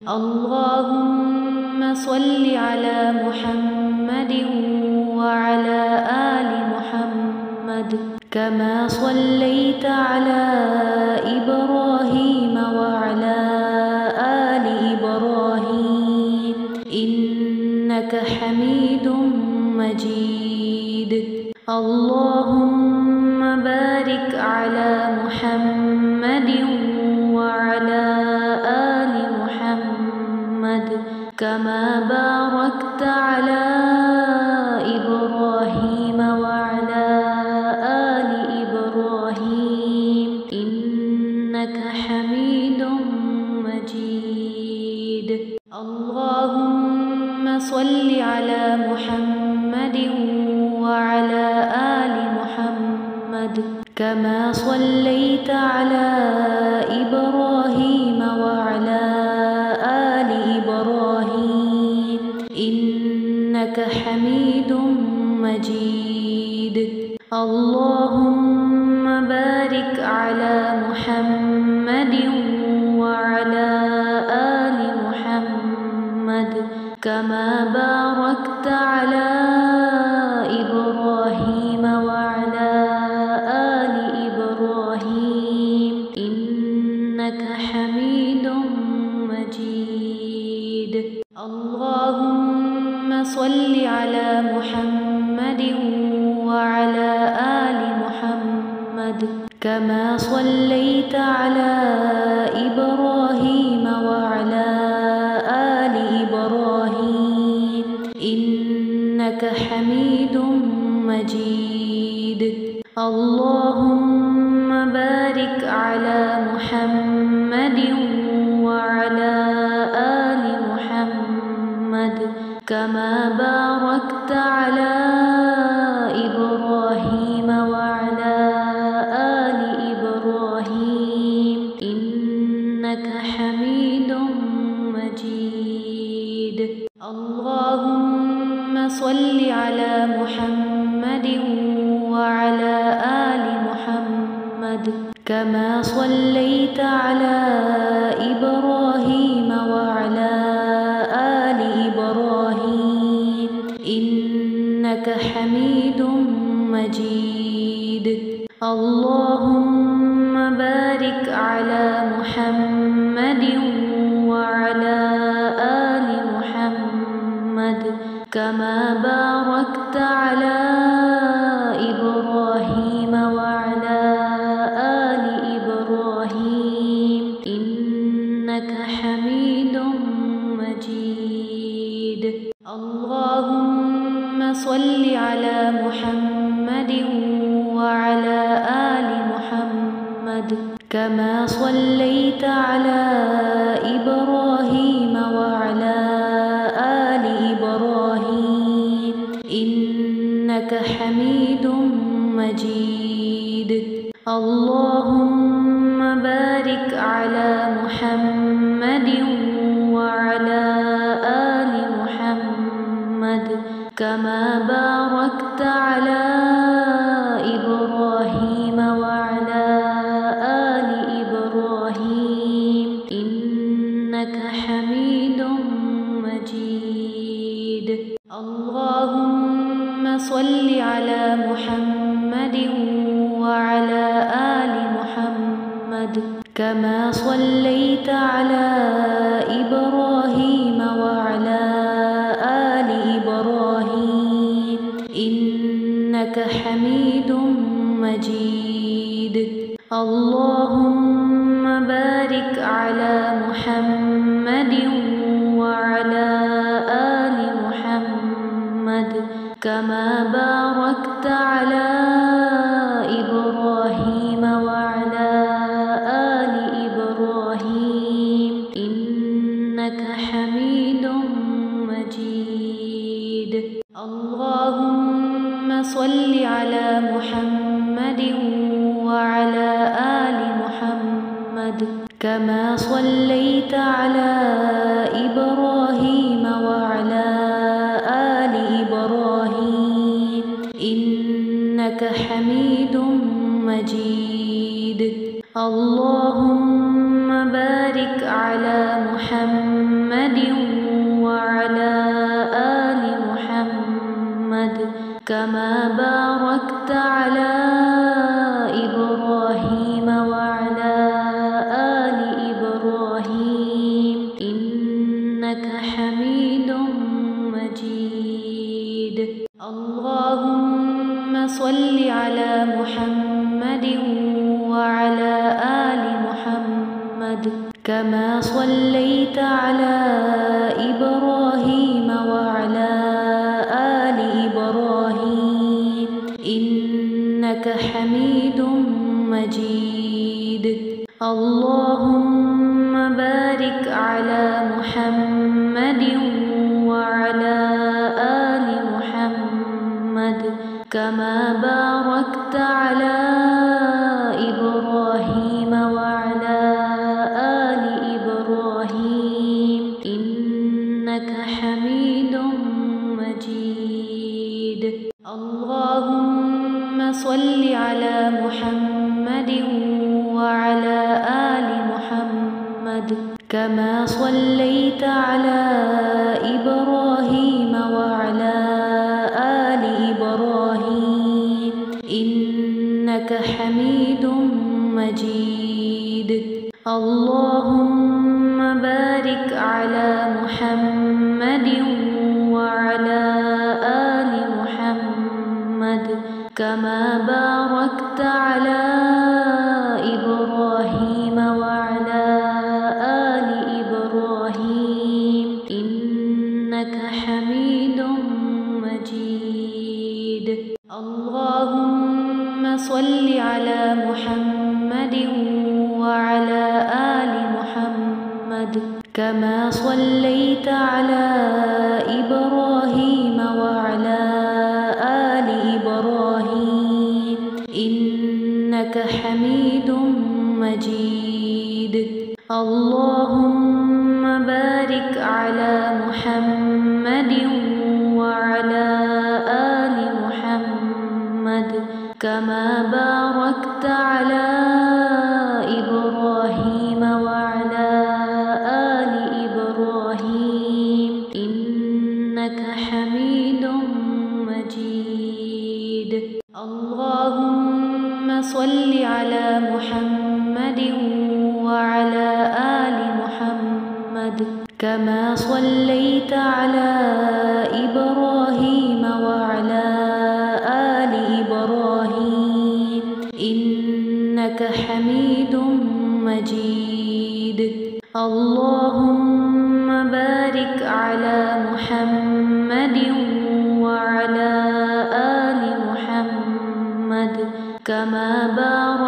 اللهم صل على محمد وعلى آل محمد كما صليت على إبراهيم وعلى آل إبراهيم إنك حميد مجيد. اللهم بارك على محمد وعلى آل محمد كما باركت على إبراهيم وعلى آل إبراهيم إنك حميد مجيد. اللهم صل على محمد وعلى آل محمد كما صليت على إبراهيم وعلى آل إبراهيم إنك حميد مجيد. اللهم بارك على محمد وعلى آل محمد كما باركت على إبراهيم وعلى آل إبراهيم إنك حميد مجيد. اللهم صل على محمد وعلى آل محمد كما صليت على إبراهيم وعلى آل إبراهيم إنك حميد مجيد. اللهم بارك على محمد وعلى آل محمد كما باركت على إبراهيم وعلى آل إبراهيم إنك حميد مجيد. اللهم صل على محمد وعلى آل محمد كما صليت على إبراهيم وعلى آل إبراهيم إنك حميد مجيد. اللهم بارك على محمد وعلى آل محمد كما باركت على إبراهيم وعلى آل إبراهيم إنك حميد مجيد. اللهم صل على محمد وعلى آل محمد كما صليت على إبراهيم وعلى آل إبراهيم إنك حميد مجيد. اللهم بارك على محمد وعلى آل محمد كما باركت على إبراهيم وعلى آل إبراهيم إنك حميد مجيد. اللهم صل على محمد وعلى آل محمد كما صليت على إبراهيم وعلى آل إبراهيم إنك حميد مجيد. اللهم بارك على محمد وعلى آل محمد كما باركت على إبراهيم وعلى آل إبراهيم إنك حميد مجيد. اللهم صل على محمد وعلى آل محمد كما صليت على إبراهيم وعلى آل إبراهيم إنك حميد مجيد. اللهم بارك على محمد كما باركت على إبراهيم وعلى آل إبراهيم إنك حميد مجيد. اللهم صل على محمد وعلى آل محمد كما صليت على إبراهيم وعلى آل إبراهيم إنك حميد مجيد. اللهم بارك على محمد وعلى آل محمد كما باركت على إبراهيم وعلى آل إبراهيم إنك حميد مجيد. اللهم صل على محمد وعلى آل محمد كما صليت على إبراهيم وعلى آل إبراهيم إنك حميد مجيد. اللهم بارك على محمد وعلى آل محمد كما باركت على إبراهيم وعلى آل إبراهيم إنك حميد مجيد. اللهم صل على محمد وعلى آل محمد كما صليت على إبراهيم وعلى آل إبراهيم إنك حميد مجيد. اللهم بارك على محمد وعلى آل محمد كما باركت على إبراهيم وعلى آل إبراهيم إنك حميد مجيد. اللهم صل على محمد وعلى آل محمد كما صليت على إبراهيم وعلى آل إبراهيم إنك حميد مجيد. اللهم بارك على محمد وعلى آل محمد كما باركت